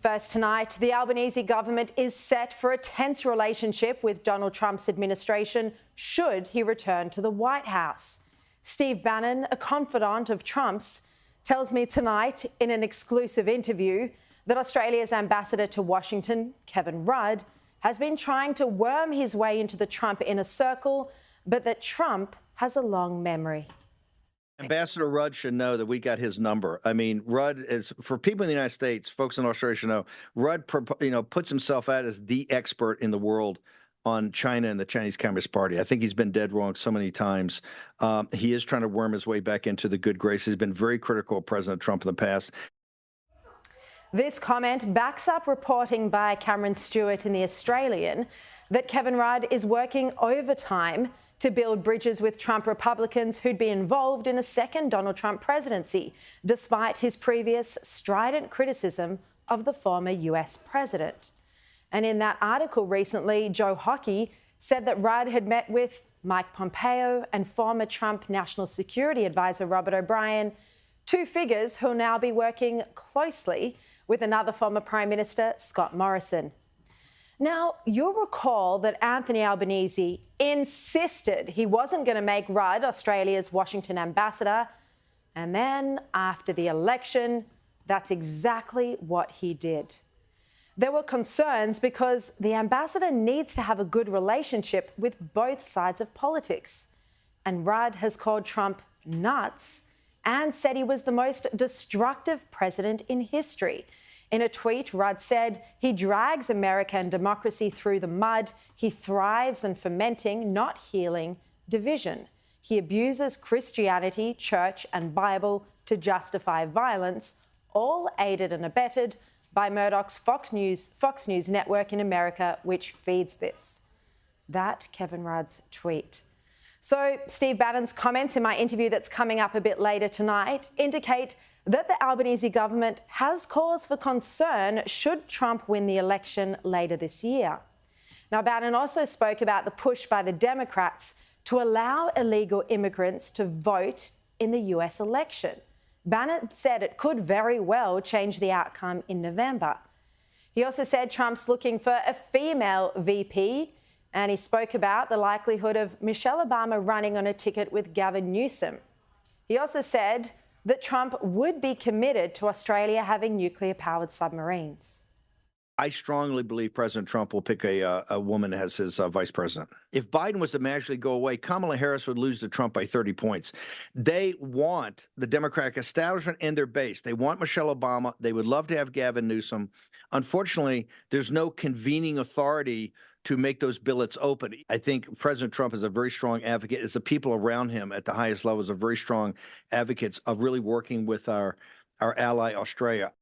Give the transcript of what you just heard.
First tonight, the Albanese government is set for a tense relationship with Donald Trump's administration should he return to the White House. Steve Bannon, a confidant of Trump's, tells me tonight in an exclusive interview that Australia's ambassador to Washington, Kevin Rudd, has been trying to worm his way into the Trump inner circle, but that Trump has a long memory. Ambassador Rudd should know that we got his number. I mean, Rudd is, for people in the United States, folks in Australia should know, Rudd, puts himself out as the expert in the world on China and the Chinese Communist Party. I think he's been dead wrong so many times. He is trying to worm his way back into the good graces. He's been very critical of President Trump in the past. This comment backs up reporting by Cameron Stewart in The Australian that Kevin Rudd is working overtime to build bridges with Trump Republicans who'd be involved in a second Donald Trump presidency, despite his previous strident criticism of the former US president. And in that article recently, Joe Hockey said that Rudd had met with Mike Pompeo and former Trump National Security Advisor Robert O'Brien, two figures who'll now be working closely with another former Prime Minister, Scott Morrison. Now, you'll recall that Anthony Albanese insisted he wasn't going to make Rudd Australia's Washington ambassador. And then, after the election, that's exactly what he did. There were concerns because the ambassador needs to have a good relationship with both sides of politics. And Rudd has called Trump nuts and said he was the most destructive president in history. In a tweet, Rudd said he drags America and democracy through the mud. He thrives on fomenting, not healing, division. He abuses Christianity, church and Bible to justify violence, all aided and abetted by Murdoch's Fox News network in America, which feeds this. That Kevin Rudd's tweet. So Steve Bannon's comments in my interview that's coming up a bit later tonight indicate that the Albanese government has cause for concern should Trump win the election later this year. Now, Bannon also spoke about the push by the Democrats to allow illegal immigrants to vote in the US election. Bannon said it could very well change the outcome in November. He also said Trump's looking for a female VP, and he spoke about the likelihood of Michelle Obama running on a ticket with Gavin Newsom. He also said that Trump would be committed to Australia having nuclear-powered submarines. I strongly believe President Trump will pick a woman as his vice president. If Biden was to magically go away, Kamala Harris would lose to Trump by 30 points. They want the Democratic establishment and their base. They want Michelle Obama. They would love to have Gavin Newsom. Unfortunately, there's no convening authority to make those billets open. I think President Trump is a very strong advocate. It's the people around him at the highest levels are very strong advocates of really working with our ally, Australia.